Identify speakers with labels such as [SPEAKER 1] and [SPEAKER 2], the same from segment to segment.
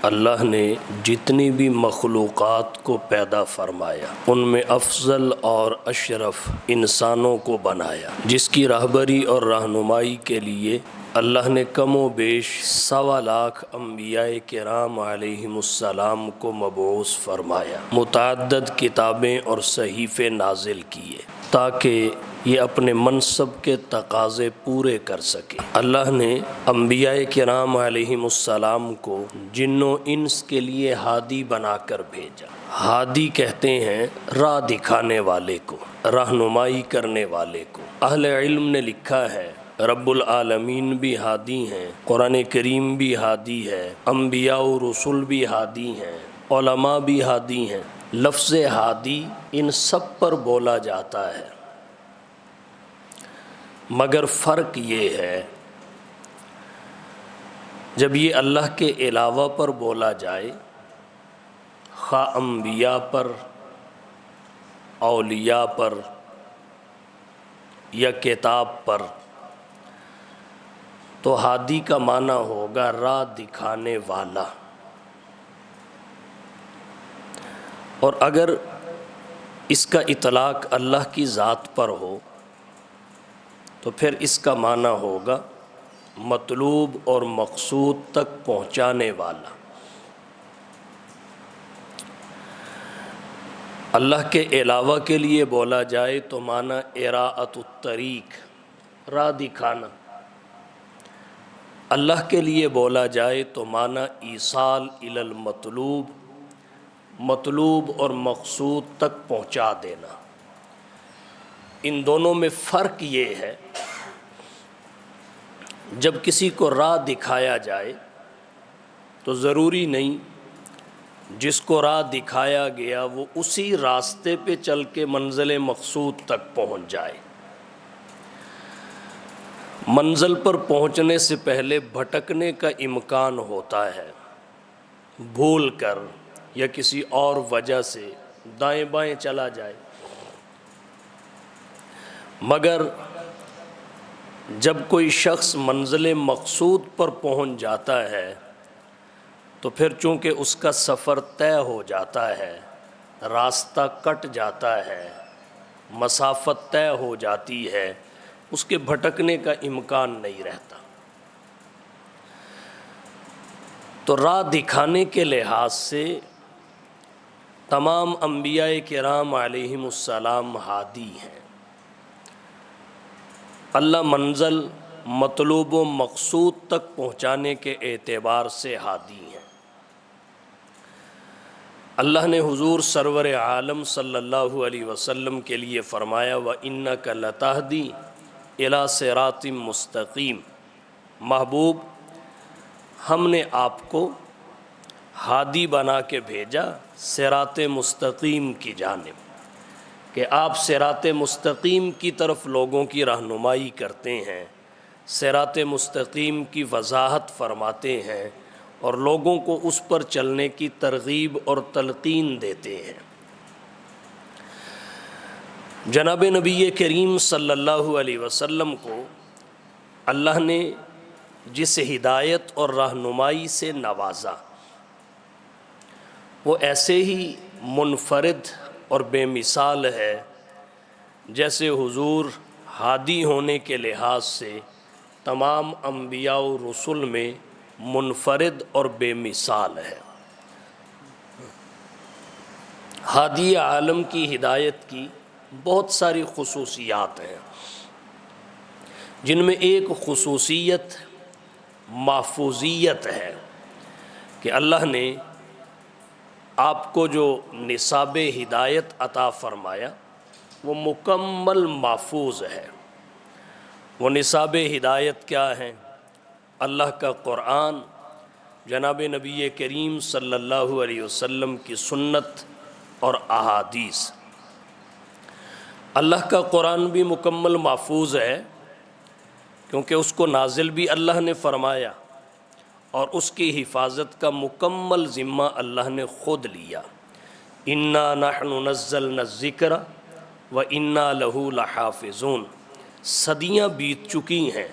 [SPEAKER 1] اللہ نے جتنی بھی مخلوقات کو پیدا فرمایا ان میں افضل اور اشرف انسانوں کو بنایا، جس کی رہبری اور رہنمائی کے لیے اللہ نے کم و بیش 1.25 لاکھ انبیاء کرام علیہم السلام کو مبعوث فرمایا، متعدد کتابیں اور صحیفے نازل کیے تاکہ یہ اپنے منصب کے تقاضے پورے کر سکے۔ اللہ نے انبیاء کرام علیہم السلام کو جن و انس کے لیے ہادی بنا کر بھیجا۔ ہادی کہتے ہیں راہ دکھانے والے کو، رہنمائی کرنے والے کو۔ اہل علم نے لکھا ہے رب العالمین بھی ہادی ہیں، قرآن کریم بھی ہادی ہے، انبیاء و رسول بھی ہادی ہیں، علماء بھی ہادی ہیں۔ لفظ ہادی ان سب پر بولا جاتا ہے، مگر فرق یہ ہے جب یہ اللہ کے علاوہ پر بولا جائے، خواہ انبیاء پر، اولیاء پر یا کتاب پر، تو ہادی کا معنی ہوگا راہ دکھانے والا، اور اگر اس کا اطلاق اللہ کی ذات پر ہو تو پھر اس کا معنی ہوگا مطلوب اور مقصود تک پہنچانے والا۔ اللہ کے علاوہ کے لیے بولا جائے تو معنی اراءۃ الطریق، راہ دکھانا۔ اللہ کے لیے بولا جائے تو معنی ایصال الی المطلوب، مطلوب اور مقصود تک پہنچا دینا۔ ان دونوں میں فرق یہ ہے جب کسی کو راہ دکھایا جائے تو ضروری نہیں جس کو راہ دکھایا گیا وہ اسی راستے پہ چل کے منزل مقصود تک پہنچ جائے۔ منزل پر پہنچنے سے پہلے بھٹکنے کا امکان ہوتا ہے، بھول کر یا کسی اور وجہ سے دائیں بائیں چلا جائے، مگر جب کوئی شخص منزل مقصود پر پہنچ جاتا ہے تو پھر چونکہ اس کا سفر طے ہو جاتا ہے، راستہ کٹ جاتا ہے، مسافت طے ہو جاتی ہے، اس کے بھٹکنے کا امکان نہیں رہتا۔ تو راہ دکھانے کے لحاظ سے تمام انبیاء کرام علیہم السلام ہادی ہیں۔ اللہ منزل، مطلوب و مقصود تک پہنچانے کے اعتبار سے ہادی ہیں۔ اللہ نے حضور سرور عالم صلی اللہ علیہ وسلم کے لیے فرمایا وَإِنَّكَ لَتَهْدِي إِلَىٰ صِرَاطٍ مُسْتَقِيمٍ، محبوب ہم نے آپ کو ہادی بنا کے بھیجا صراط مستقیم کی جانب، کہ آپ صراط مستقیم کی طرف لوگوں کی رہنمائی کرتے ہیں، صراط مستقیم کی وضاحت فرماتے ہیں اور لوگوں کو اس پر چلنے کی ترغیب اور تلقین دیتے ہیں۔ جناب نبی کریم صلی اللہ علیہ وسلم کو اللہ نے جس ہدایت اور رہنمائی سے نوازا وہ ایسے ہی منفرد اور بے مثال ہے جیسے حضور ہادی ہونے کے لحاظ سے تمام انبیاء و رسل میں منفرد اور بے مثال ہے۔ ہادی عالم کی ہدایت کی بہت ساری خصوصیات ہیں، جن میں ایک خصوصیت محفوظیت ہے کہ اللہ نے آپ کو جو نصاب ہدایت عطا فرمایا وہ مکمل محفوظ ہے۔ وہ نصاب ہدایت کیا ہے؟ اللہ کا قرآن، جناب نبی کریم صلی اللہ علیہ وسلم کی سنت اور احادیث۔ اللہ کا قرآن بھی مکمل محفوظ ہے کیونکہ اس کو نازل بھی اللہ نے فرمایا اور اس کی حفاظت کا مکمل ذمہ اللہ نے خود لیا۔ اِنَّا نَحْنُ نَزَّلْنَا الذِّكْرَ وَإِنَّا لَهُ لَحَافِظُونَ۔ صدیاں بیت چکی ہیں،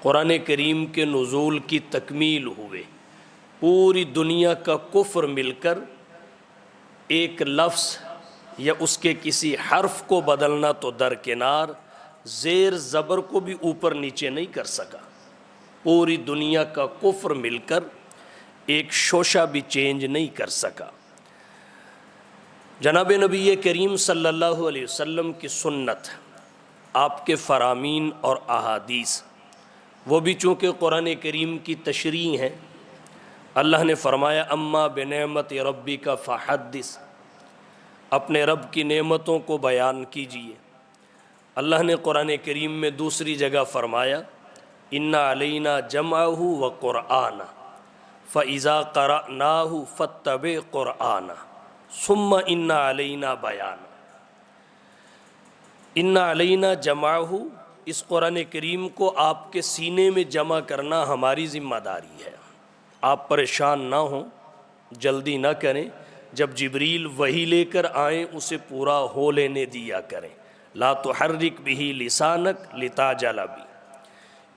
[SPEAKER 1] قرآن کریم کے نزول کی تکمیل ہوئے، پوری دنیا کا کفر مل کر ایک لفظ یا اس کے کسی حرف کو بدلنا تو درکنار، زیر زبر کو بھی اوپر نیچے نہیں کر سکا۔ پوری دنیا کا کفر مل کر ایک شوشہ بھی چینج نہیں کر سکا۔ جناب نبی کریم صلی اللہ علیہ وسلم کی سنت، آپ کے فرامین اور احادیث، وہ بھی چونکہ قرآن کریم کی تشریح ہیں۔ اللہ نے فرمایا اما بنعمت ربک فحدث، اپنے رب کی نعمتوں کو بیان کیجیے۔ اللہ نے قرآن کریم میں دوسری جگہ فرمایا اِنَّ عَلَيْنَا جَمْعَهُ وَقُرْآنَ فَإِذَا قَرَأْنَاهُ فَاتَّبِعْ قُرْآنَ ثُمَّ إِنَّ عَلَيْنَا بَيَانَ۔ اِنَّ عَلَيْنَا جَمْعَهُ، اس قرآن کریم کو آپ کے سینے میں جمع کرنا ہماری ذمہ داری ہے۔ آپ پریشان نہ ہوں، جلدی نہ کریں، جب جبریل وحی لے کر آئیں اسے پورا ہو لینے دیا کریں۔ لا تحرک بہ لسانک لتعجل بہ،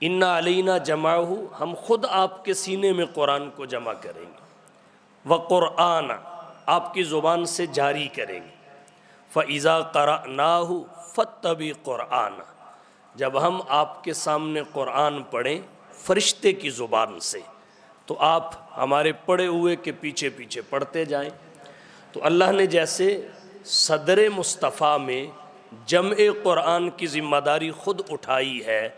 [SPEAKER 1] ان علینا جمعہ، ہم خود آپ کے سینے میں قرآن کو جمع کریں گے، وقرآن، آپ کی زبان سے جاری کریں گے، فَإِذَا قَرَأْنَاهُ فَاتَّبِعْ قُرْآنَ، جب ہم آپ کے سامنے قرآن پڑھیں فرشتے کی زبان سے تو آپ ہمارے پڑھے ہوئے کے پیچھے پیچھے پڑھتے جائیں۔ تو اللہ نے جیسے صدر مصطفیٰ میں جمع قرآن کی ذمہ داری خود اٹھائی ہے،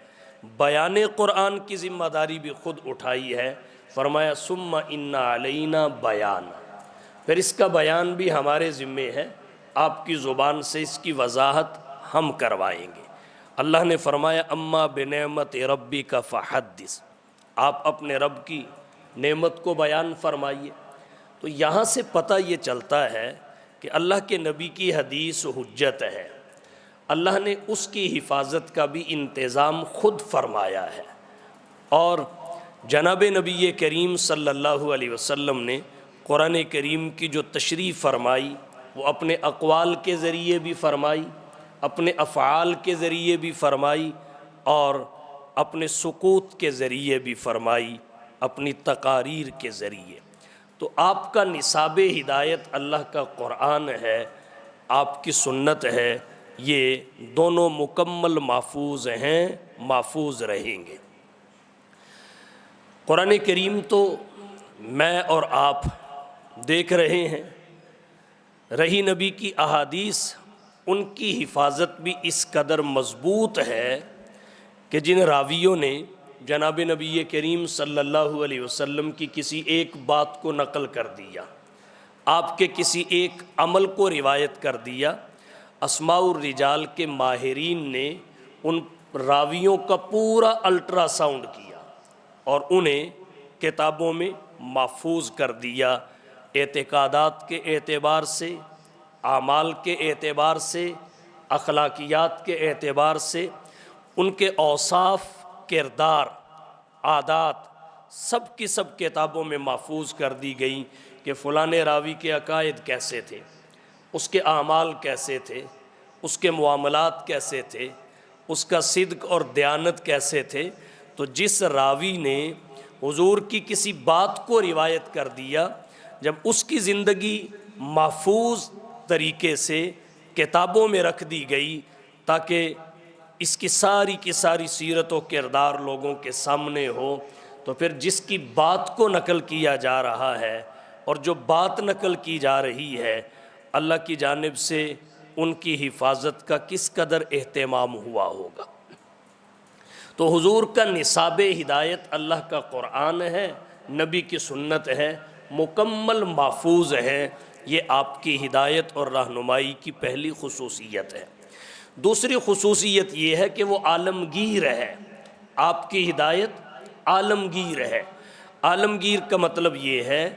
[SPEAKER 1] بیان قرآن کی ذمہ داری بھی خود اٹھائی ہے، فرمایا ثم ان علینا بیان، پھر اس کا بیان بھی ہمارے ذمے ہے، آپ کی زبان سے اس کی وضاحت ہم کروائیں گے۔ اللہ نے فرمایا اما بنعمت ربک فحدث، آپ اپنے رب کی نعمت کو بیان فرمائیے۔ تو یہاں سے پتہ یہ چلتا ہے کہ اللہ کے نبی کی حدیث حجت ہے، اللہ نے اس کی حفاظت کا بھی انتظام خود فرمایا ہے، اور جناب نبی کریم صلی اللہ علیہ وسلم نے قرآن کریم کی جو تشریح فرمائی وہ اپنے اقوال کے ذریعے بھی فرمائی، اپنے افعال کے ذریعے بھی فرمائی، اور اپنے سکوت کے ذریعے بھی فرمائی، اپنی تقاریر کے ذریعے۔ تو آپ کا نصاب ہدایت اللہ کا قرآن ہے، آپ کی سنت ہے، یہ دونوں مکمل محفوظ ہیں، محفوظ رہیں گے۔ قرآن کریم تو میں اور آپ دیکھ رہے ہیں، رہی نبی کی احادیث، ان کی حفاظت بھی اس قدر مضبوط ہے کہ جن راویوں نے جناب نبی کریم صلی اللہ علیہ وسلم کی کسی ایک بات کو نقل کر دیا، آپ کے کسی ایک عمل کو روایت کر دیا، اسماء الرجال کے ماہرین نے ان راویوں کا پورا الٹرا ساؤنڈ کیا اور انہیں کتابوں میں محفوظ کر دیا، اعتقادات کے اعتبار سے، اعمال کے اعتبار سے، اخلاقیات کے اعتبار سے، ان کے اوصاف، کردار، عادات، سب کی سب کتابوں میں محفوظ کر دی گئی کہ فلاں راوی کے عقائد کیسے تھے، اس کے اعمال کیسے تھے، اس کے معاملات کیسے تھے، اس کا صدق اور دیانت کیسے تھے۔ تو جس راوی نے حضور کی کسی بات کو روایت کر دیا، جب اس کی زندگی محفوظ طریقے سے کتابوں میں رکھ دی گئی تاکہ اس کی ساری سیرت و کردار لوگوں کے سامنے ہو، تو پھر جس کی بات کو نقل کیا جا رہا ہے اور جو بات نقل کی جا رہی ہے، اللہ کی جانب سے ان کی حفاظت کا کس قدر اہتمام ہوا ہوگا۔ تو حضور کا نصاب ہدایت اللہ کا قرآن ہے، نبی کی سنت ہے، مکمل محفوظ ہے، یہ آپ کی ہدایت اور رہنمائی کی پہلی خصوصیت ہے۔ دوسری خصوصیت یہ ہے کہ وہ عالمگیر ہے، آپ کی ہدایت عالمگیر ہے۔ عالمگیر کا مطلب یہ ہے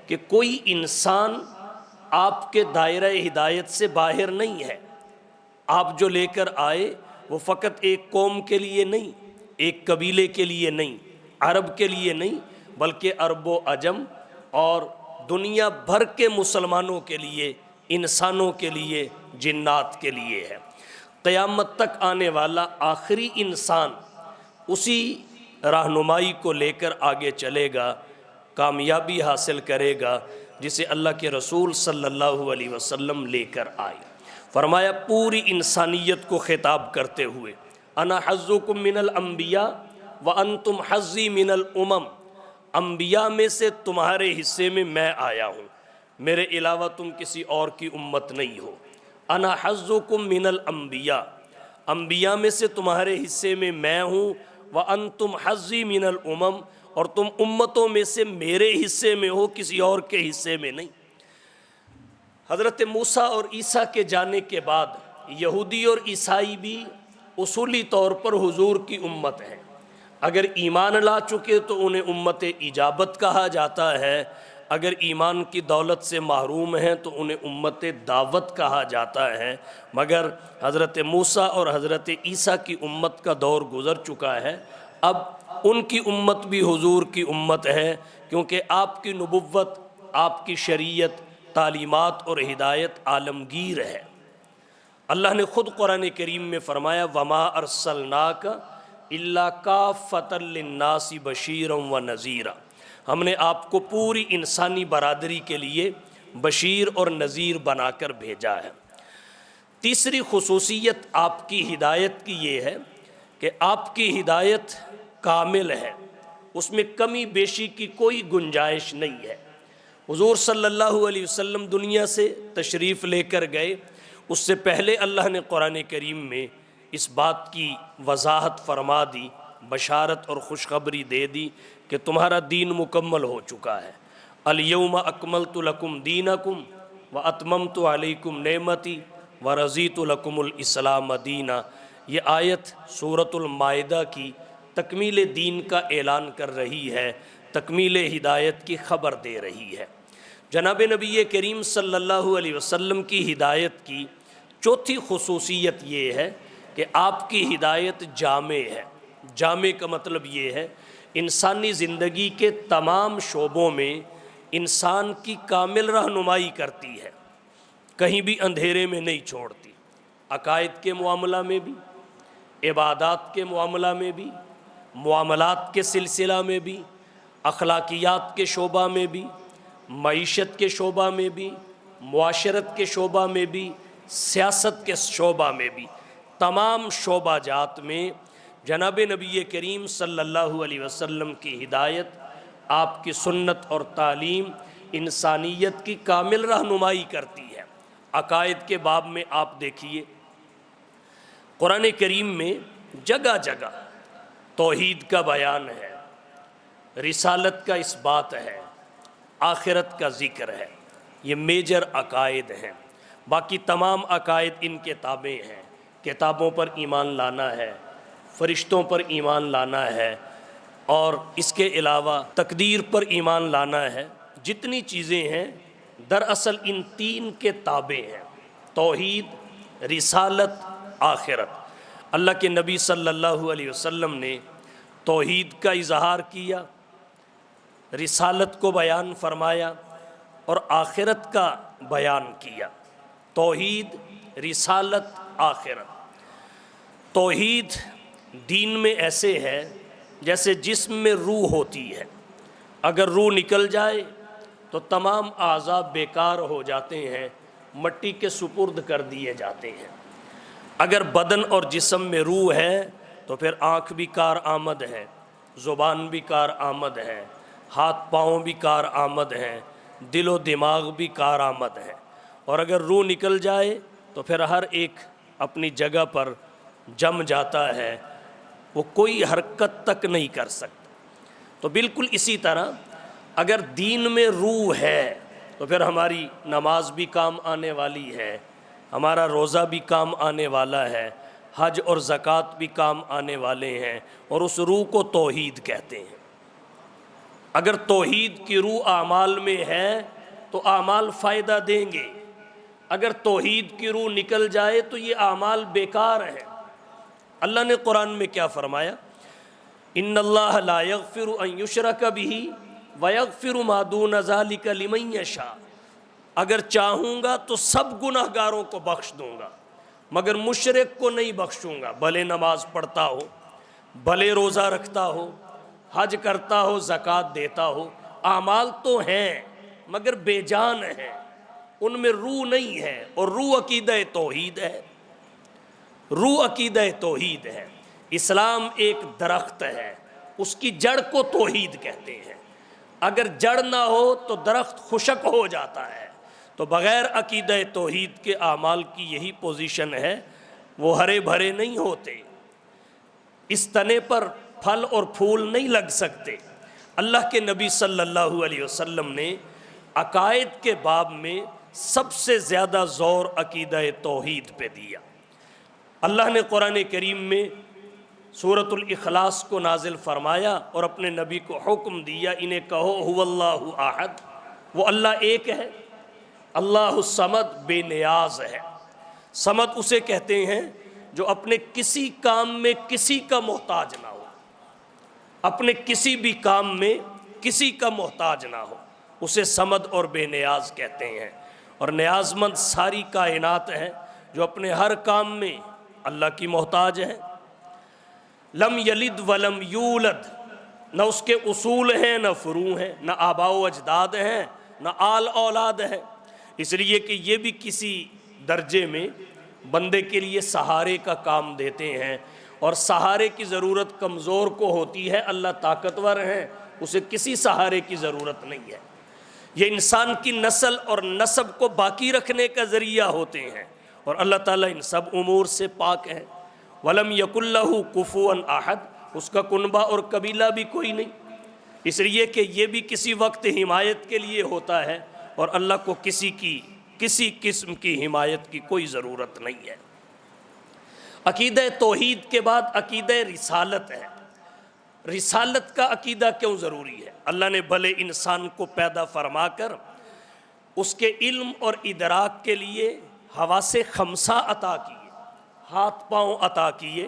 [SPEAKER 1] کہ کوئی انسان آپ کے دائرہ ہدایت سے باہر نہیں ہے، آپ جو لے کر آئے وہ فقط ایک قوم کے لیے نہیں، ایک قبیلے کے لیے نہیں، عرب کے لیے نہیں، بلکہ عرب و عجم اور دنیا بھر کے مسلمانوں کے لیے، انسانوں کے لیے، جنات کے لیے ہے۔ قیامت تک آنے والا آخری انسان اسی رہنمائی کو لے کر آگے چلے گا کامیابی حاصل کرے گا جسے اللہ کے رسول صلی اللہ علیہ وسلم لے کر آئے۔ فرمایا پوری انسانیت کو خطاب کرتے ہوئے، انا حظکم من الانبیاء وانتم حظی من الامم، انبیاء میں سے تمہارے حصے میں آیا ہوں، میرے علاوہ تم کسی اور کی امت نہیں ہو۔ انا حظکم من الانبیاء، انبیاء میں سے تمہارے حصے میں ہوں، وانتم حظی من الامم، اور تم امتوں میں سے میرے حصے میں ہو، کسی اور کے حصے میں نہیں۔ حضرت موسیٰ اور عیسیٰ کے جانے کے بعد یہودی اور عیسائی بھی اصولی طور پر حضور کی امت ہیں۔ اگر ایمان لا چکے تو انہیں امت اجابت کہا جاتا ہے، اگر ایمان کی دولت سے محروم ہیں تو انہیں امت دعوت کہا جاتا ہے۔ مگر حضرت موسیٰ اور حضرت عیسیٰ کی امت کا دور گزر چکا ہے، اب ان کی امت بھی حضور کی امت ہے، کیونکہ آپ کی نبوت، آپ کی شریعت، تعلیمات اور ہدایت عالمگیر ہے۔ اللہ نے خود قرآن کریم میں فرمایا وَمَا أَرْسَلْنَاكَ إِلَّا كَافَّةً لِلنَّاسِ بَشِيرًا وَنَذِيرًا، ہم نے آپ کو پوری انسانی برادری کے لیے بشیر اور نذیر بنا کر بھیجا ہے۔ تیسری خصوصیت آپ کی ہدایت کی یہ ہے کہ آپ کی ہدایت کامل ہے، اس میں کمی بیشی کی کوئی گنجائش نہیں ہے۔ حضور صلی اللہ علیہ وسلم دنیا سے تشریف لے کر گئے، اس سے پہلے اللہ نے قرآن کریم میں اس بات کی وضاحت فرما دی، بشارت اور خوشخبری دے دی کہ تمہارا دین مکمل ہو چکا ہے۔ الیوم اکملت لکم دینکم واتممت علیکم نعمتی ورضیت لکم الاسلام دینا۔ یہ آیت سورۃ المائدہ کی تکمیل دین کا اعلان کر رہی ہے، تکمیل ہدایت کی خبر دے رہی ہے۔ جناب نبی کریم صلی اللہ علیہ وسلم کی ہدایت کی چوتھی خصوصیت یہ ہے کہ آپ کی ہدایت جامع ہے۔ جامع کا مطلب یہ ہے انسانی زندگی کے تمام شعبوں میں انسان کی کامل رہنمائی کرتی ہے، کہیں بھی اندھیرے میں نہیں چھوڑتی۔ عقائد کے معاملہ میں بھی، عبادات کے معاملہ میں بھی، معاملات کے سلسلہ میں بھی، اخلاقیات کے شعبہ میں بھی، معیشت کے شعبہ میں بھی، معاشرت کے شعبہ میں بھی، سیاست کے شعبہ میں بھی، تمام شعبہ جات میں جناب نبی کریم صلی اللہ علیہ وسلم کی ہدایت، آپ کی سنت اور تعلیم انسانیت کی کامل رہنمائی کرتی ہے۔ عقائد کے باب میں آپ دیکھیے، قرآن کریم میں جگہ جگہ توحید کا بیان ہے، رسالت کا اس بات ہے، آخرت کا ذکر ہے، یہ میجر عقائد ہیں۔ باقی تمام عقائد ان کے تابع ہیں، کتابوں پر ایمان لانا ہے، فرشتوں پر ایمان لانا ہے، اور اس کے علاوہ تقدیر پر ایمان لانا ہے۔ جتنی چیزیں ہیں دراصل ان تین کے تابع ہیں، توحید، رسالت، آخرت۔ اللہ کے نبی صلی اللہ علیہ وسلم نے توحید کا اظہار کیا، رسالت کو بیان فرمایا اور آخرت کا بیان کیا۔ توحید، رسالت، آخرت۔ توحید دین میں ایسے ہے جیسے جسم میں روح ہوتی ہے، اگر روح نکل جائے تو تمام اعضاء بیکار ہو جاتے ہیں، مٹی کے سپرد کر دیے جاتے ہیں۔ اگر بدن اور جسم میں روح ہے تو پھر آنکھ بھی کارآمد ہے، زبان بھی کارآمد ہے، ہاتھ پاؤں بھی کارآمد ہیں، دل و دماغ بھی کارآمد ہے۔ اور اگر روح نکل جائے تو پھر ہر ایک اپنی جگہ پر جم جاتا ہے، وہ کوئی حرکت تک نہیں کر سکتا۔ تو بالکل اسی طرح اگر دین میں روح ہے تو پھر ہماری نماز بھی کام آنے والی ہے، ہمارا روزہ بھی کام آنے والا ہے، حج اور زکوٰۃ بھی کام آنے والے ہیں، اور اس روح کو توحید کہتے ہیں۔ اگر توحید کی روح اعمال میں ہے تو اعمال فائدہ دیں گے، اگر توحید کی روح نکل جائے تو یہ اعمال بیکار ہیں۔ اللہ نے قرآن میں کیا فرمایا؟ ان اللہ لا یغفر ان یشرک بہ ویغفر ما دون ذلک لمن یشاء، اگر چاہوں گا تو سب گناہ گاروں کو بخش دوں گا مگر مشرک کو نہیں بخشوں گا، بھلے نماز پڑھتا ہو، بھلے روزہ رکھتا ہو، حج کرتا ہو، زکوٰۃ دیتا ہو، اعمال تو ہیں مگر بے جان ہیں، ان میں روح نہیں ہے، اور روح عقیدہ توحید ہے، روح عقیدہ توحید ہے۔ اسلام ایک درخت ہے، اس کی جڑ کو توحید کہتے ہیں، اگر جڑ نہ ہو تو درخت خشک ہو جاتا ہے۔ تو بغیر عقیدہ توحید کے اعمال کی یہی پوزیشن ہے، وہ ہرے بھرے نہیں ہوتے، اس تنے پر پھل اور پھول نہیں لگ سکتے۔ اللہ کے نبی صلی اللہ علیہ وسلم نے عقائد کے باب میں سب سے زیادہ زور عقیدہ توحید پہ دیا۔ اللہ نے قرآن کریم میں سورۃ الاخلاص کو نازل فرمایا اور اپنے نبی کو حکم دیا، انہیں کہو هو اللہ احد، وہ اللہ ایک ہے، اللہ الصمد، بے نیاز ہے۔ صمد اسے کہتے ہیں جو اپنے کسی کام میں کسی کا محتاج نہ ہو، اپنے کسی بھی کام میں کسی کا محتاج نہ ہو، اسے صمد اور بے نیاز کہتے ہیں۔ اور نیاز مند ساری کائنات ہے جو اپنے ہر کام میں اللہ کی محتاج ہے۔ لم یلد ولم یولد، نہ اس کے اصول ہیں نہ فروع ہیں، نہ آباء و اجداد ہیں نہ آل اولاد ہے، اس لیے کہ یہ بھی کسی درجے میں بندے کے لیے سہارے کا کام دیتے ہیں، اور سہارے کی ضرورت کمزور کو ہوتی ہے، اللہ طاقتور ہیں، اسے کسی سہارے کی ضرورت نہیں ہے۔ یہ انسان کی نسل اور نسب کو باقی رکھنے کا ذریعہ ہوتے ہیں، اور اللہ تعالیٰ ان سب امور سے پاک ہے۔ وَلَمْ يَكُنْ لَهُ كُفُوًا أَحَدٌ، اس کا کنبہ اور قبیلہ بھی کوئی نہیں، اس لیے کہ یہ بھی کسی وقت حمایت کے لیے ہوتا ہے، اور اللہ کو کسی قسم کی حمایت کی کوئی ضرورت نہیں ہے۔ عقیدہ توحید کے بعد عقیدہ رسالت ہے۔ رسالت کا عقیدہ کیوں ضروری ہے؟ اللہ نے بھلے انسان کو پیدا فرما کر اس کے علم اور ادراک کے لیے حواس خمسہ عطا کیے، ہاتھ پاؤں عطا کیے،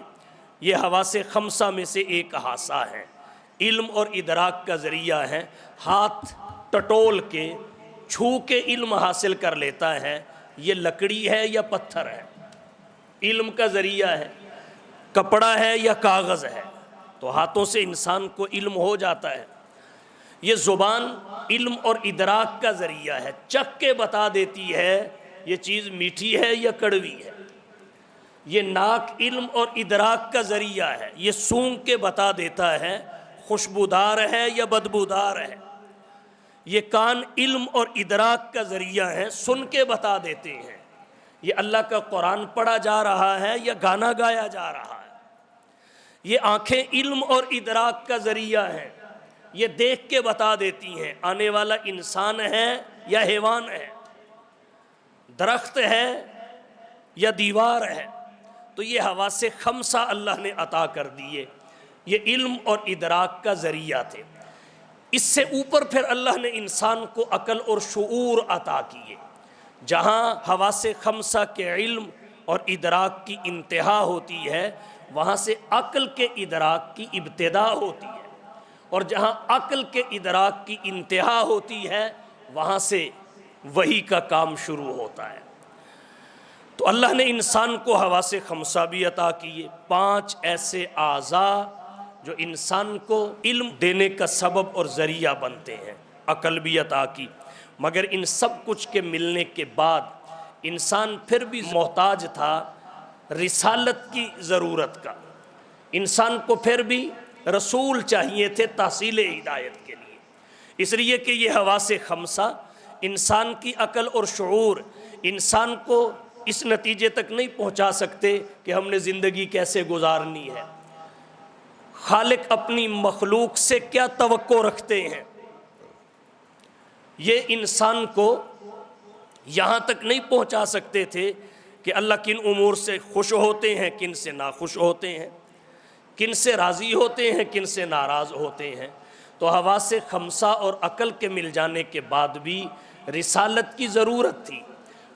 [SPEAKER 1] یہ حواس خمسہ میں سے ایک حاسہ ہے، علم اور ادراک کا ذریعہ ہے۔ ہاتھ ٹٹول کے چھو کے علم حاصل کر لیتا ہے، یہ لکڑی ہے یا پتھر ہے، علم کا ذریعہ ہے، کپڑا ہے یا کاغذ ہے، تو ہاتھوں سے انسان کو علم ہو جاتا ہے۔ یہ زبان علم اور ادراک کا ذریعہ ہے، چکھ کے بتا دیتی ہے یہ چیز میٹھی ہے یا کڑوی ہے۔ یہ ناک علم اور ادراک کا ذریعہ ہے، یہ سونگھ کے بتا دیتا ہے خوشبودار ہے یا بدبودار ہے۔ یہ کان علم اور ادراک کا ذریعہ ہے، سن کے بتا دیتے ہیں یہ اللہ کا قرآن پڑھا جا رہا ہے یا گانا گایا جا رہا ہے۔ یہ آنکھیں علم اور ادراک کا ذریعہ ہیں، یہ دیکھ کے بتا دیتی ہیں آنے والا انسان ہے یا حیوان ہے، درخت ہے یا دیوار ہے۔ تو یہ حواس خمسہ اللہ نے عطا کر دیے، یہ علم اور ادراک کا ذریعہ تھے۔ اس سے اوپر پھر اللہ نے انسان کو عقل اور شعور عطا کیے، جہاں حواس خمسہ کے علم اور ادراک کی انتہا ہوتی ہے، وہاں سے عقل کے ادراک کی ابتدا ہوتی ہے، اور جہاں عقل کے ادراک کی انتہا ہوتی ہے وہاں سے وحی کا کام شروع ہوتا ہے۔ تو اللہ نے انسان کو حواس خمسہ بھی عطا کیے، 5 ایسے اعضاء جو انسان کو علم دینے کا سبب اور ذریعہ بنتے ہیں، عقل بھی عطا کی۔ مگر ان سب کچھ کے ملنے کے بعد انسان پھر بھی محتاج تھا رسالت کی ضرورت کا، انسان کو پھر بھی رسول چاہیے تھے تحصیل ہدایت کے لیے، اس لیے کہ یہ حواس خمسہ انسان کی عقل اور شعور انسان کو اس نتیجے تک نہیں پہنچا سکتے کہ ہم نے زندگی کیسے گزارنی ہے، خالق اپنی مخلوق سے کیا توقع رکھتے ہیں، یہ انسان کو یہاں تک نہیں پہنچا سکتے تھے کہ اللہ کن امور سے خوش ہوتے ہیں، کن سے ناخوش ہوتے ہیں، کن سے راضی ہوتے ہیں، کن سے ناراض ہوتے ہیں۔ تو حواس خمسہ اور عقل کے مل جانے کے بعد بھی رسالت کی ضرورت تھی،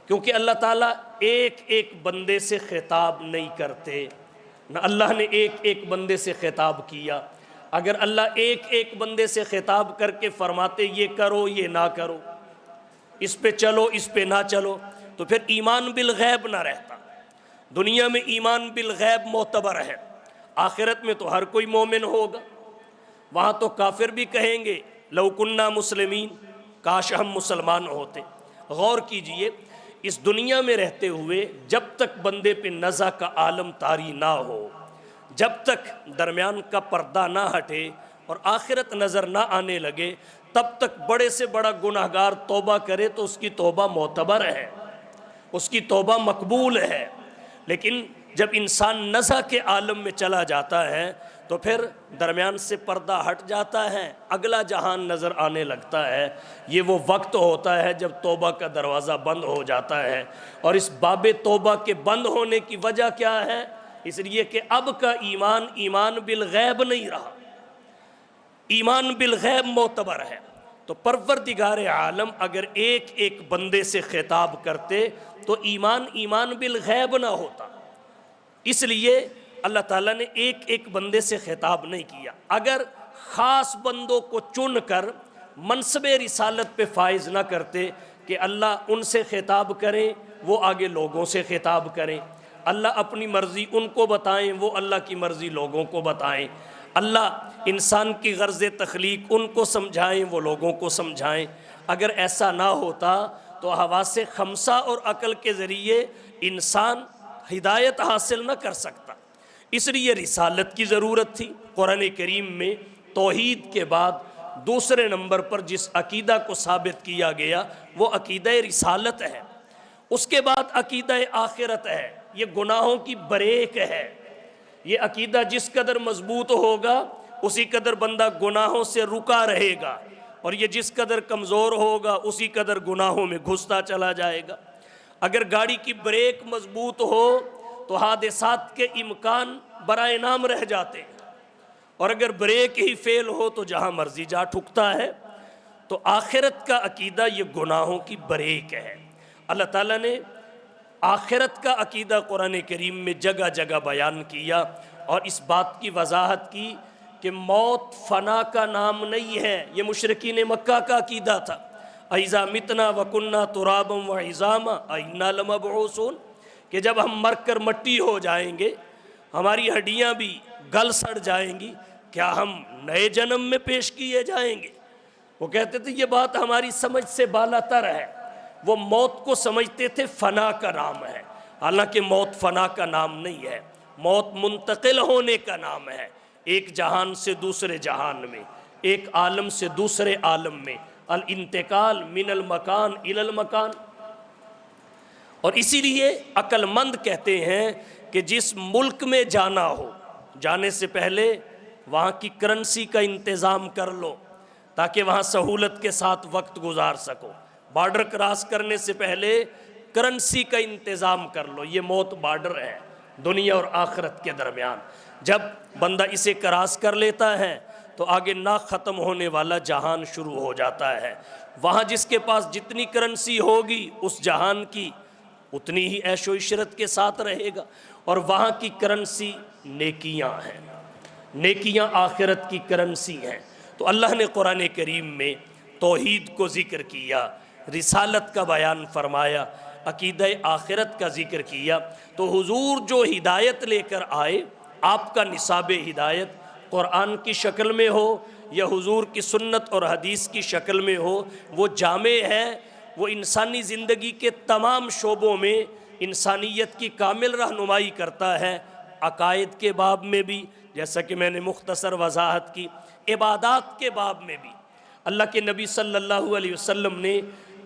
[SPEAKER 1] کیونکہ اللہ تعالیٰ ایک ایک بندے سے خطاب نہیں کرتے، نہ اللہ نے ایک ایک بندے سے خطاب کیا۔ اگر اللہ ایک ایک بندے سے خطاب کر کے فرماتے یہ کرو یہ نہ کرو، اس پہ چلو اس پہ نہ چلو، تو پھر ایمان بالغیب نہ رہتا۔ دنیا میں ایمان بالغیب معتبر ہے، آخرت میں تو ہر کوئی مومن ہوگا، وہاں تو کافر بھی کہیں گے لو کننا مسلمین، کاش ہم مسلمان ہوتے۔ غور کیجئے، اس دنیا میں رہتے ہوئے جب تک بندے پہ نزع کا عالم طاری نہ ہو، جب تک درمیان کا پردہ نہ ہٹے اور آخرت نظر نہ آنے لگے، تب تک بڑے سے بڑا گناہگار توبہ کرے تو اس کی توبہ معتبر ہے، اس کی توبہ مقبول ہے۔ لیکن جب انسان نزع کے عالم میں چلا جاتا ہے تو پھر درمیان سے پردہ ہٹ جاتا ہے، اگلا جہان نظر آنے لگتا ہے۔ یہ وہ وقت ہوتا ہے جب توبہ کا دروازہ بند ہو جاتا ہے، اور اس باب توبہ کے بند ہونے کی وجہ کیا ہے؟ اس لیے کہ اب کا ایمان ایمان بالغیب نہیں رہا، ایمان بالغیب معتبر ہے۔ تو پروردگار عالم اگر ایک ایک بندے سے خطاب کرتے تو ایمان ایمان بالغیب نہ ہوتا۔ اس لیے اللہ تعالیٰ نے ایک ایک بندے سے خطاب نہیں کیا۔ اگر خاص بندوں کو چن کر منصب رسالت پہ فائز نہ کرتے کہ اللہ ان سے خطاب کریں، وہ آگے لوگوں سے خطاب کریں، اللہ اپنی مرضی ان کو بتائیں، وہ اللہ کی مرضی لوگوں کو بتائیں، اللہ انسان کی غرض تخلیق ان کو سمجھائیں، وہ لوگوں کو سمجھائیں۔ اگر ایسا نہ ہوتا تو حواس خمسہ اور عقل کے ذریعے انسان ہدایت حاصل نہ کر سکتا۔ اس لیے رسالت کی ضرورت تھی۔ قرآن کریم میں توحید کے بعد دوسرے نمبر پر جس عقیدہ کو ثابت کیا گیا وہ عقیدہ رسالت ہے۔ اس کے بعد عقیدہ آخرت ہے، یہ گناہوں کی بریک ہے۔ یہ عقیدہ جس قدر مضبوط ہوگا اسی قدر بندہ گناہوں سے رکا رہے گا، اور یہ جس قدر کمزور ہوگا اسی قدر گناہوں میں گھستا چلا جائے گا۔ اگر گاڑی کی بریک مضبوط ہو تو حادثات کے امکان برائے نام رہ جاتے ہیں، اور اگر بریک ہی فیل ہو تو جہاں مرضی جا ٹھکتا ہے۔ تو آخرت کا عقیدہ یہ گناہوں کی بریک ہے۔ اللہ تعالیٰ نے آخرت کا عقیدہ قرآن کریم میں جگہ جگہ بیان کیا، اور اس بات کی وضاحت کی کہ موت فنا کا نام نہیں ہے۔ یہ مشرکین مکہ کا عقیدہ تھا، اَإِذَا مِتْنَا وَكُنَّا تُرَابًا وَعِظَامًا أَإِنَّا لَمَبْعُوثُونَ، کہ جب ہم مر کر مٹی ہو جائیں گے، ہماری ہڈیاں بھی گل سڑ جائیں گی، کیا ہم نئے جنم میں پیش کیے جائیں گے؟ وہ کہتے تھے یہ بات ہماری سمجھ سے بالاتر ہے۔ وہ موت کو سمجھتے تھے فنا کا نام ہے، حالانکہ موت فنا کا نام نہیں ہے، موت منتقل ہونے کا نام ہے، ایک جہان سے دوسرے جہان میں، ایک عالم سے دوسرے عالم میں، الانتقال من المکان الی المکان۔ اور اسی لیے عقل مند کہتے ہیں کہ جس ملک میں جانا ہو، جانے سے پہلے وہاں کی کرنسی کا انتظام کر لو تاکہ وہاں سہولت کے ساتھ وقت گزار سکو۔ بارڈر کراس کرنے سے پہلے کرنسی کا انتظام کر لو، یہ موت بارڈر ہے دنیا اور آخرت کے درمیان۔ جب بندہ اسے کراس کر لیتا ہے تو آگے نہ ختم ہونے والا جہان شروع ہو جاتا ہے۔ وہاں جس کے پاس جتنی کرنسی ہوگی اس جہان کی اتنی ہی عیش و عشرت کے ساتھ رہے گا، اور وہاں کی کرنسی نیکیاں ہیں، نیکیاں آخرت کی کرنسی ہیں۔ تو اللہ نے قرآن کریم میں توحید کو ذکر کیا، رسالت کا بیان فرمایا، عقیدہ آخرت کا ذکر کیا۔ تو حضور جو ہدایت لے کر آئے، آپ کا نصاب ہدایت قرآن کی شکل میں ہو یا حضور کی سنت اور حدیث کی شکل میں ہو، وہ جامع ہے، وہ انسانی زندگی کے تمام شعبوں میں انسانیت کی کامل رہنمائی کرتا ہے۔ عقائد کے باب میں بھی، جیسا کہ میں نے مختصر وضاحت کی، عبادات کے باب میں بھی اللہ کے نبی صلی اللہ علیہ وسلم نے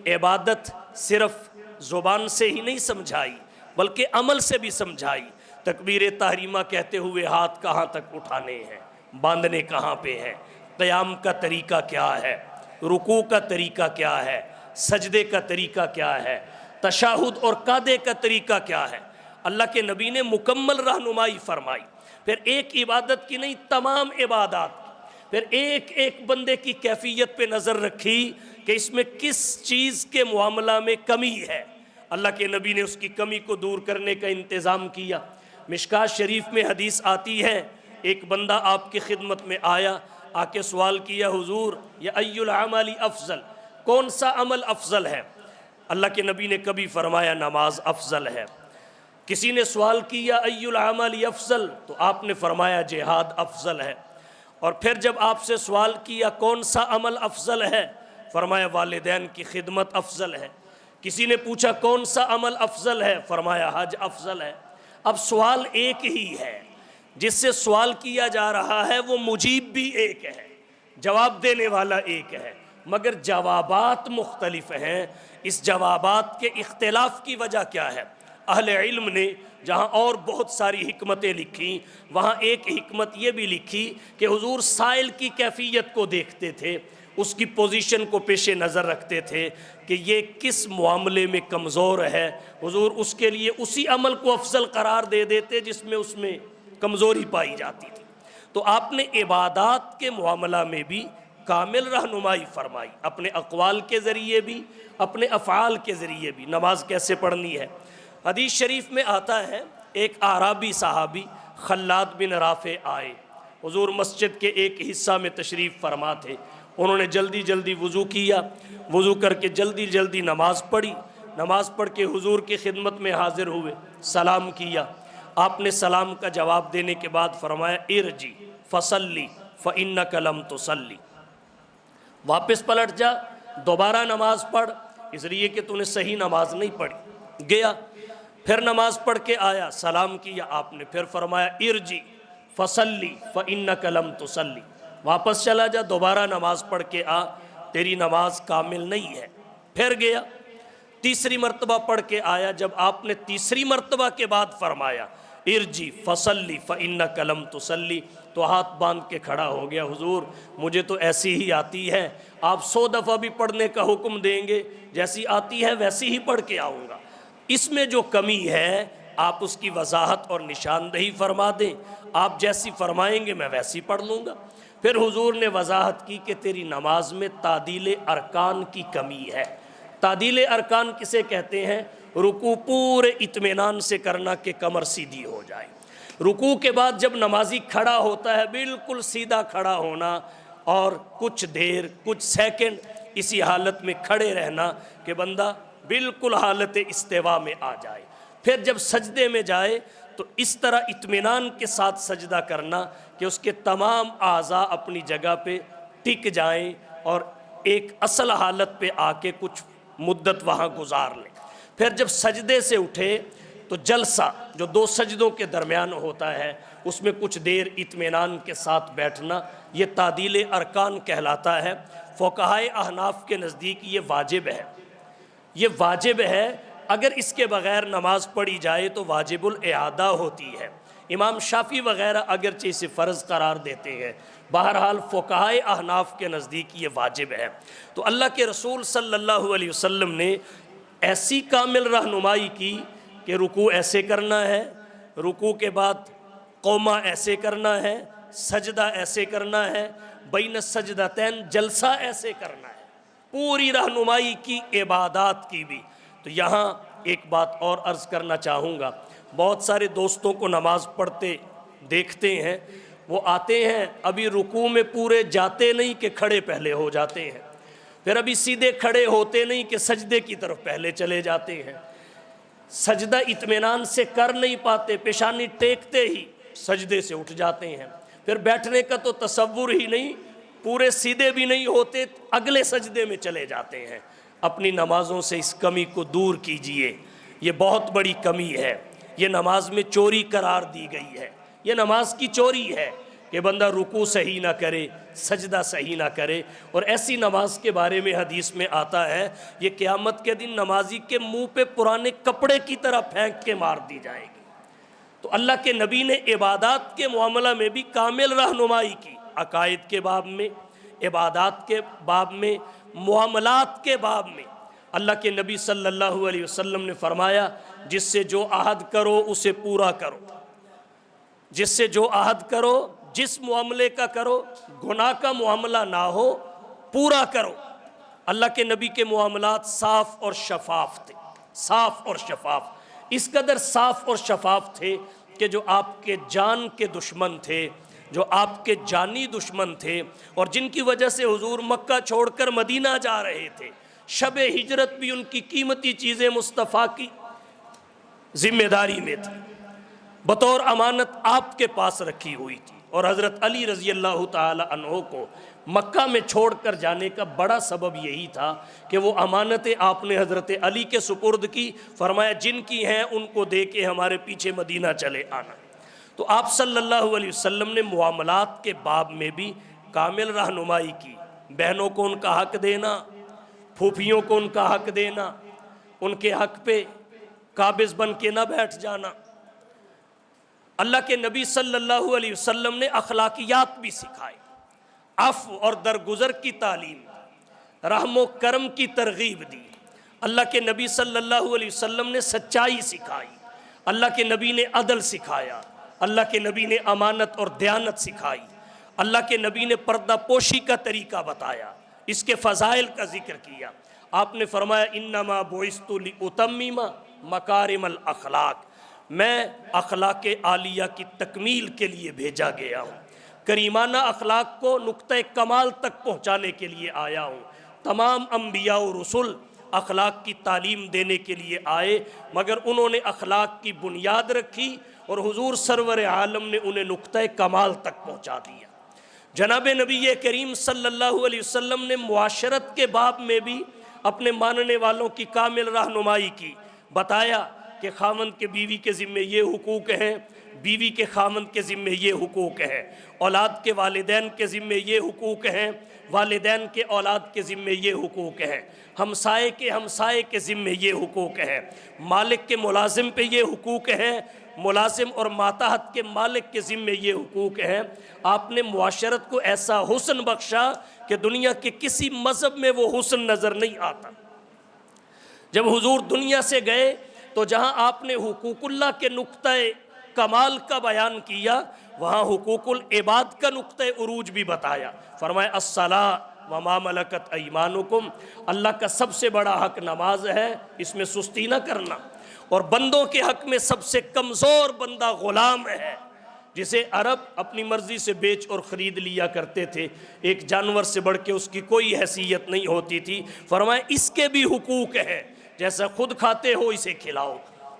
[SPEAKER 1] عبادت صرف زبان سے ہی نہیں سمجھائی بلکہ عمل سے بھی سمجھائی۔ تکبیر تحریمہ کہتے ہوئے ہاتھ کہاں تک اٹھانے ہیں، باندھنے کہاں پہ ہیں، قیام کا طریقہ کیا ہے، رکوع کا طریقہ کیا ہے، سجدے کا طریقہ کیا ہے، تشہد اور قعدے کا طریقہ کیا ہے، اللہ کے نبی نے مکمل رہنمائی فرمائی۔ پھر ایک عبادت کی نہیں، تمام عبادات کی۔ پھر ایک ایک بندے کی کیفیت پہ نظر رکھی کہ اس میں کس چیز کے معاملہ میں کمی ہے، اللہ کے نبی نے اس کی کمی کو دور کرنے کا انتظام کیا۔ مشکات شریف میں حدیث آتی ہے، ایک بندہ آپ کی خدمت میں آیا، آ کے سوال کیا، حضور یا ای العمل افضل، کون سا عمل افضل ہے؟ اللہ کے نبی نے کبھی فرمایا نماز افضل ہے۔ کسی نے سوال کیا ای العمل افضل، تو آپ نے فرمایا جہاد افضل ہے۔ اور پھر جب آپ سے سوال کیا کون سا عمل افضل ہے، فرمایا والدین کی خدمت افضل ہے۔ کسی نے پوچھا کون سا عمل افضل ہے، فرمایا حج افضل ہے۔ اب سوال ایک ہی ہے، جس سے سوال کیا جا رہا ہے وہ مجیب بھی ایک ہے، جواب دینے والا ایک ہے، مگر جوابات مختلف ہیں۔ اس جوابات کے اختلاف کی وجہ کیا ہے؟ اہل علم نے جہاں اور بہت ساری حکمتیں لکھی، وہاں ایک حکمت یہ بھی لکھی کہ حضور سائل کی کیفیت کو دیکھتے تھے، اس کی پوزیشن کو پیش نظر رکھتے تھے کہ یہ کس معاملے میں کمزور ہے، حضور اس کے لیے اسی عمل کو افضل قرار دے دیتے جس میں اس میں کمزوری پائی جاتی تھی۔ تو آپ نے عبادات کے معاملہ میں بھی کامل رہنمائی فرمائی، اپنے اقوال کے ذریعے بھی، اپنے افعال کے ذریعے بھی۔ نماز کیسے پڑھنی ہے؟ حدیث شریف میں آتا ہے ایک اعرابی صحابی خلاد بن رافع آئے، حضور مسجد کے ایک حصہ میں تشریف فرما تھے، انہوں نے جلدی جلدی وضو کیا، وضو کر کے جلدی جلدی نماز پڑھی، نماز پڑھ کے حضور کی خدمت میں حاضر ہوئے، سلام کیا۔ آپ نے سلام کا جواب دینے کے بعد فرمایا ارجی فصلی فإنک لم تصلی، واپس پلٹ جا، دوبارہ نماز پڑھ، اس لیے کہ تو نے صحیح نماز نہیں پڑھی۔ گیا، پھر نماز پڑھ کے آیا، سلام کیا، آپ نے پھر فرمایا ارجی فصلی فإنک لم تصلی، واپس چلا جا، دوبارہ نماز پڑھ کے آ، تیری نماز کامل نہیں ہے۔ پھر گیا، تیسری مرتبہ پڑھ کے آیا، جب آپ نے تیسری مرتبہ کے بعد فرمایا ارجی فصلی فإنک لم تصلی، تو ہاتھ باندھ کے کھڑا ہو گیا، حضور مجھے تو ایسی ہی آتی ہے، آپ 100 دفعہ بھی پڑھنے کا حکم دیں گے، جیسی آتی ہے ویسی ہی پڑھ کے آؤں گا۔ اس میں جو کمی ہے آپ اس کی وضاحت اور نشاندہی فرما دیں، آپ جیسی فرمائیں گے میں ویسی پڑھ لوں گا۔ پھر حضور نے وضاحت کی کہ تیری نماز میں تعدیل ارکان کی کمی ہے۔ تعدیل ارکان کسے کہتے ہیں؟ رکوع پورے اطمینان سے کرنا کہ کمر سیدھی ہو جائے، رکوع کے بعد جب نمازی کھڑا ہوتا ہے بالکل سیدھا کھڑا ہونا، اور کچھ دیر کچھ سیکنڈ اسی حالت میں کھڑے رہنا کہ بندہ بالکل حالت استوا میں آ جائے۔ پھر جب سجدے میں جائے تو اس طرح اطمینان کے ساتھ سجدہ کرنا کہ اس کے تمام اعضاء اپنی جگہ پہ ٹک جائیں اور ایک اصل حالت پہ آ کے کچھ مدت وہاں گزار لیں۔ پھر جب سجدے سے اٹھے تو جلسہ جو 2 سجدوں کے درمیان ہوتا ہے اس میں کچھ دیر اطمینان کے ساتھ بیٹھنا، یہ تعدیل ارکان کہلاتا ہے۔ فقہائے احناف کے نزدیک یہ واجب ہے، یہ واجب ہے، اگر اس کے بغیر نماز پڑھی جائے تو واجب الاعادہ ہوتی ہے۔ امام شافعی وغیرہ اگرچہ اسے فرض قرار دیتے ہیں، بہرحال فقہائے احناف کے نزدیک یہ واجب ہے۔ تو اللہ کے رسول صلی اللہ علیہ وسلم نے ایسی کامل رہنمائی کی کہ رکوع ایسے کرنا ہے، رکوع کے بعد قومہ ایسے کرنا ہے، سجدہ ایسے کرنا ہے، بین السجدتین جلسہ ایسے کرنا ہے، پوری رہنمائی کی عبادات کی بھی۔ تو یہاں ایک بات اور عرض کرنا چاہوں گا، بہت سارے دوستوں کو نماز پڑھتے دیکھتے ہیں، وہ آتے ہیں ابھی رکوع میں پورے جاتے نہیں کہ کھڑے پہلے ہو جاتے ہیں، پھر ابھی سیدھے کھڑے ہوتے نہیں کہ سجدے کی طرف پہلے چلے جاتے ہیں، سجدہ اطمینان سے کر نہیں پاتے، پیشانی ٹیکتے ہی سجدے سے اٹھ جاتے ہیں، پھر بیٹھنے کا تو تصور ہی نہیں، پورے سیدھے بھی نہیں ہوتے، اگلے سجدے میں چلے جاتے ہیں۔ اپنی نمازوں سے اس کمی کو دور کیجئے، یہ بہت بڑی کمی ہے، یہ نماز میں چوری قرار دی گئی ہے، یہ نماز کی چوری ہے کہ بندہ رکوع صحیح نہ کرے، سجدہ صحیح نہ کرے۔ اور ایسی نماز کے بارے میں حدیث میں آتا ہے یہ قیامت کے دن نمازی کے منہ پہ پرانے کپڑے کی طرح پھینک کے مار دی جائے گی۔ تو اللہ کے نبی نے عبادات کے معاملہ میں بھی کامل رہنمائی کی، عقائد کے باب میں، عبادات کے باب میں، معاملات کے باب میں۔ اللہ کے نبی صلی اللہ علیہ وسلم نے فرمایا جس سے جو عہد کرو اسے پورا کرو، جس سے جو عہد کرو، جس معاملے کا کرو، گناہ کا معاملہ نہ ہو، پورا کرو۔ اللہ کے نبی کے معاملات صاف اور شفاف تھے، صاف اور شفاف، اس قدر صاف اور شفاف تھے کہ جو آپ کے جان کے دشمن تھے، جو آپ کے جانی دشمن تھے، اور جن کی وجہ سے حضور مکہ چھوڑ کر مدینہ جا رہے تھے، شب ہجرت بھی ان کی قیمتی چیزیں مصطفیٰ کی ذمہ داری میں تھی، بطور امانت آپ کے پاس رکھی ہوئی تھی، اور حضرت علی رضی اللہ تعالی عنہ کو مکہ میں چھوڑ کر جانے کا بڑا سبب یہی تھا کہ وہ امانتیں آپ نے حضرت علی کے سپرد کی، فرمایا جن کی ہیں ان کو دے کے ہمارے پیچھے مدینہ چلے آنا۔ تو آپ صلی اللہ علیہ وسلم نے معاملات کے باب میں بھی کامل رہنمائی کی، بہنوں کو ان کا حق دینا، پھوپھیوں کو ان کا حق دینا، ان کے حق پہ قابض بن کے نہ بیٹھ جانا۔ اللہ کے نبی صلی اللہ علیہ وسلم نے اخلاقیات بھی سکھائے، عفو اور درگزر کی تعلیم دی، رحم و کرم کی ترغیب دی۔ اللہ کے نبی صلی اللہ علیہ وسلم نے سچائی سکھائی، اللہ کے نبی نے عدل سکھایا، اللہ کے نبی نے امانت اور دیانت سکھائی، اللہ کے نبی نے پردہ پوشی کا طریقہ بتایا، اس کے فضائل کا ذکر کیا۔ آپ نے فرمایا انما بعثت لاتمم مکارم الاخلاق، میں اخلاق عالیہ کی تکمیل کے لیے بھیجا گیا ہوں، کریمانہ اخلاق کو نقطہ کمال تک پہنچانے کے لیے آیا ہوں۔ تمام انبیاء و رسول اخلاق کی تعلیم دینے کے لیے آئے، مگر انہوں نے اخلاق کی بنیاد رکھی اور حضور سرور عالم نے انہیں نقطہ کمال تک پہنچا دیا۔ جناب نبی کریم صلی اللہ علیہ وسلم نے معاشرت کے باب میں بھی اپنے ماننے والوں کی کامل رہنمائی کی، بتایا کہ خاوند کے بیوی کے ذمے یہ حقوق ہیں، بیوی کے خاوند کے ذمے یہ حقوق ہیں، اولاد کے والدین کے ذمے یہ حقوق ہیں، والدین کے اولاد کے ذمے یہ حقوق ہیں، ہمسائے کے ذمے یہ حقوق ہیں، مالک کے ملازم پہ یہ حقوق ہیں، ملازم اور ماتحت کے مالک کے ذمے یہ حقوق ہیں۔ آپ نے معاشرت کو ایسا حسن بخشا کہ دنیا کے کسی مذہب میں وہ حسن نظر نہیں آتا۔ جب حضور دنیا سے گئے تو جہاں آپ نے حقوق اللہ کے نقطہ کمال کا بیان کیا، وہاں حقوق العباد کا نقطہ عروج بھی بتایا۔ فرمایا الصلاۃ وما ملکت ایمانکم، اللہ کا سب سے بڑا حق نماز ہے، اس میں سستی نہ کرنا، اور بندوں کے حق میں سب سے کمزور بندہ غلام ہے، جسے عرب اپنی مرضی سے بیچ اور خرید لیا کرتے تھے، ایک جانور سے بڑھ کے اس کی کوئی حیثیت نہیں ہوتی تھی۔ فرمایا اس کے بھی حقوق ہیں، جیسا خود کھاتے ہو اسے کھلاؤ،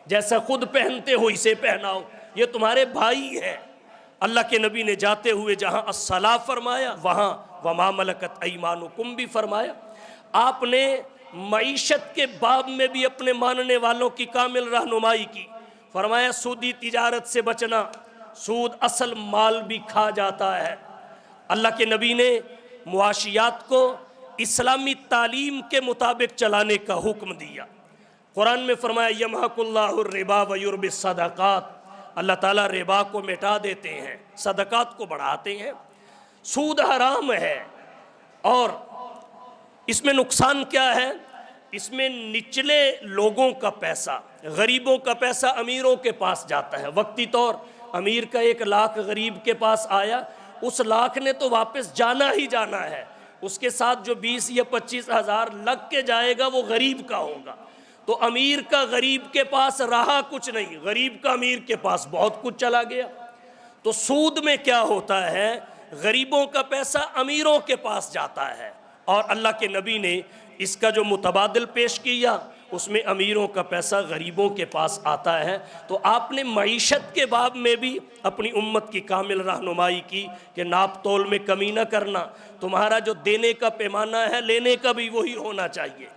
[SPEAKER 1] جیسا خود پہنتے ہو اسے پہناؤ، یہ تمہارے بھائی ہیں۔ اللہ کے نبی نے جاتے ہوئے جہاں الصلاۃ فرمایا، وہاں وما ملکت ایمانکم بھی فرمایا۔ آپ نے معیشت کے باب میں بھی اپنے ماننے والوں کی کامل رہنمائی کی، فرمایا سودی تجارت سے بچنا، سود اصل مال بھی کھا جاتا ہے۔ اللہ کے نبی نے معاشیات کو اسلامی تعلیم کے مطابق چلانے کا حکم دیا۔ قرآن میں فرمایا یمحق اللہ الربا ویربی الصدقات، اللہ تعالیٰ ربا کو مٹا دیتے ہیں، صدقات کو بڑھاتے ہیں۔ سود حرام ہے، اور اس میں نقصان کیا ہے؟ اس میں نچلے لوگوں کا پیسہ، غریبوں کا پیسہ امیروں کے پاس جاتا ہے۔ وقتی طور امیر کا 1,00,000 غریب کے پاس آیا، اس لاکھ نے تو واپس جانا ہی جانا ہے، اس کے ساتھ جو 20 یا 25 ہزار لگ کے جائے گا وہ غریب کا ہوگا۔ تو امیر کا غریب کے پاس رہا کچھ نہیں، غریب کا امیر کے پاس بہت کچھ چلا گیا۔ تو سود میں کیا ہوتا ہے؟ غریبوں کا پیسہ امیروں کے پاس جاتا ہے، اور اللہ کے نبی نے اس کا جو متبادل پیش کیا، اس میں امیروں کا پیسہ غریبوں کے پاس آتا ہے۔ تو آپ نے معیشت کے باب میں بھی اپنی امت کی کامل رہنمائی کی کہ ناپ تول میں کمی نہ کرنا، تمہارا جو دینے کا پیمانہ ہے لینے کا بھی وہی ہونا چاہیے،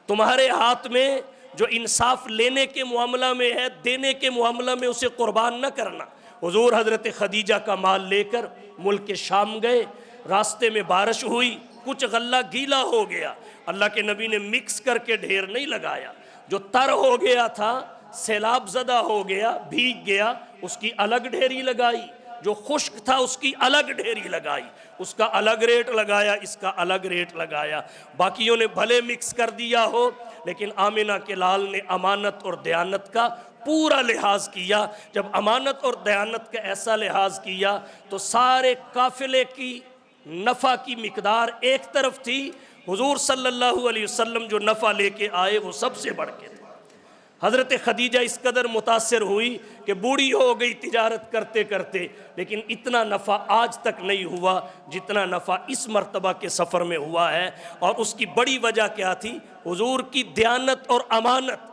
[SPEAKER 1] تمہارے ہاتھ میں جو انصاف لینے کے معاملہ میں ہے، دینے کے معاملہ میں اسے قربان نہ کرنا۔ حضور حضرت خدیجہ کا مال لے کر ملک شام گئے، راستے میں بارش ہوئی، کچھ غلہ گیلا ہو گیا، اللہ کے نبی نے مکس کر کے ڈھیر نہیں لگایا، جو تر ہو گیا تھا، سیلاب زدہ ہو گیا، بھیگ گیا، اس کی الگ ڈھیری لگائی، جو خشک تھا اس کی الگ ڈھیری لگائی، اس کا الگ ریٹ لگایا، اس کا الگ ریٹ لگایا۔ باقیوں نے بھلے مکس کر دیا ہو، لیکن آمنہ کے لال نے امانت اور دیانت کا پورا لحاظ کیا۔ جب امانت اور دیانت کا ایسا لحاظ کیا تو سارے قافلے کی نفع کی مقدار ایک طرف تھی، حضور صلی اللہ علیہ وسلم جو نفع لے کے آئے وہ سب سے بڑھ کے تھے۔ حضرت خدیجہ اس قدر متاثر ہوئی کہ بوڑھی ہو گئی تجارت کرتے کرتے، لیکن اتنا نفع آج تک نہیں ہوا جتنا نفع اس مرتبہ کے سفر میں ہوا ہے۔ اور اس کی بڑی وجہ کیا تھی؟ حضور کی دیانت اور امانت،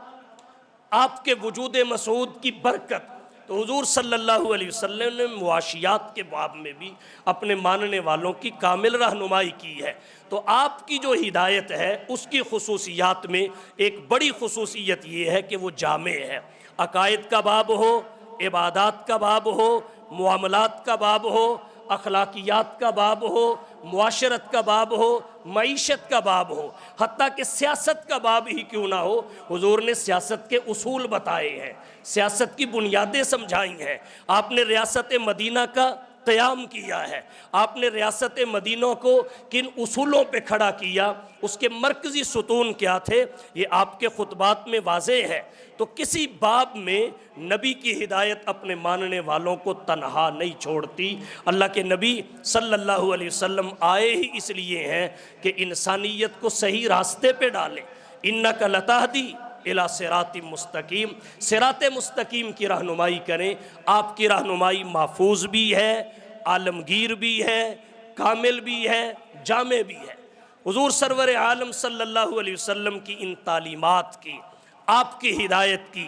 [SPEAKER 1] آپ کے وجود مسعود کی برکت، تو حضور صلی اللہ علیہ وسلم نے معاشیات کے باب میں بھی اپنے ماننے والوں کی کامل رہنمائی کی ہے۔ تو آپ کی جو ہدایت ہے اس کی خصوصیات میں ایک بڑی خصوصیت یہ ہے کہ وہ جامع ہے۔ عقائد کا باب ہو، عبادات کا باب ہو، معاملات کا باب ہو، اخلاقیات کا باب ہو، معاشرت کا باب ہو، معیشت کا باب ہو، حتیٰ کہ سیاست کا باب ہی کیوں نہ ہو، حضور نے سیاست کے اصول بتائے ہیں، سیاست کی بنیادیں سمجھائی ہیں۔ آپ نے ریاست مدینہ کا قیام کیا ہے، آپ نے ریاست مدینہ کو کن اصولوں پہ کھڑا کیا، اس کے مرکزی ستون کیا تھے، یہ آپ کے خطبات میں واضح ہے۔ تو کسی باب میں نبی کی ہدایت اپنے ماننے والوں کو تنہا نہیں چھوڑتی۔ اللہ کے نبی صلی اللہ علیہ وسلم آئے ہی اس لیے ہیں کہ انسانیت کو صحیح راستے پہ ڈالیں۔ اِنَّکَ لَتَہْدِی اِلیٰ صِرَاطٍ مستقیم، صراط مستقیم کی رہنمائی کریں۔ آپ کی رہنمائی محفوظ بھی ہے، عالمگیر بھی ہے، کامل بھی ہے، جامع بھی ہے۔ حضور سرور عالم صلی اللہ علیہ وسلم کی ان تعلیمات کی، آپ کی ہدایت کی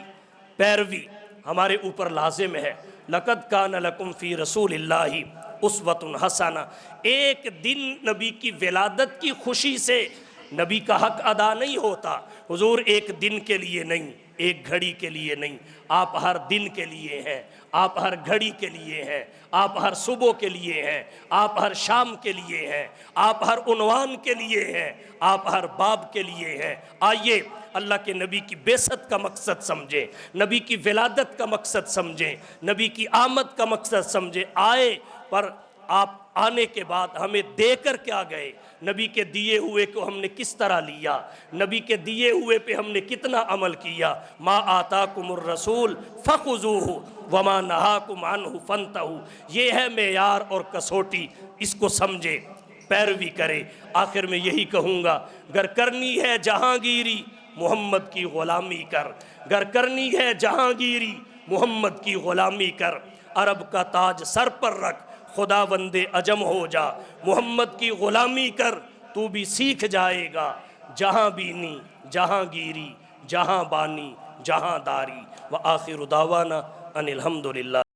[SPEAKER 1] پیروی ہمارے اوپر لازم ہے۔ لَقَدْ كَانَ لَكُمْ فِي رَسُولِ اللَّهِ أُسْوَةٌ حَسَنَةٌ۔ ایک دن نبی کی ولادت کی خوشی سے نبی کا حق ادا نہیں ہوتا۔ حضور ایک دن کے لیے نہیں، ایک گھڑی کے لیے نہیں، آپ ہر دن کے لیے ہیں، آپ ہر گھڑی کے لیے ہیں، آپ ہر صبح کے لیے ہیں، آپ ہر شام کے لیے ہیں، آپ ہر عنوان کے لیے ہیں، آپ ہر باب کے لیے ہیں۔ آئیے اللہ کے نبی کی بعثت کا مقصد سمجھیں، نبی کی ولادت کا مقصد سمجھیں، نبی کی آمد کا مقصد سمجھیں۔ آئے پر آپ آنے کے بعد ہمیں دے کر کیا گئے، نبی کے دیے ہوئے کو ہم نے کس طرح لیا، نبی کے دیے ہوئے پہ ہم نے کتنا عمل کیا۔ ما آتاکم الرسول فخذوہ وما نہاکم عنہ فانتہوا، یہ ہے معیار اور کسوٹی، اس کو سمجھے، پیروی کرے۔ آخر میں یہی کہوں گا، گر کرنی ہے جہانگیری محمد کی غلامی کر، گر کرنی ہے جہانگیری محمد کی غلامی کر، عرب کا تاج سر پر رکھ خدا بند عجم ہو جا، محمد کی غلامی کر تو بھی سیکھ جائے گا، جہاں بینی جہاں گیری جہاں بانی جہاں داری۔ وآخر دعوانا ان الحمدللہ۔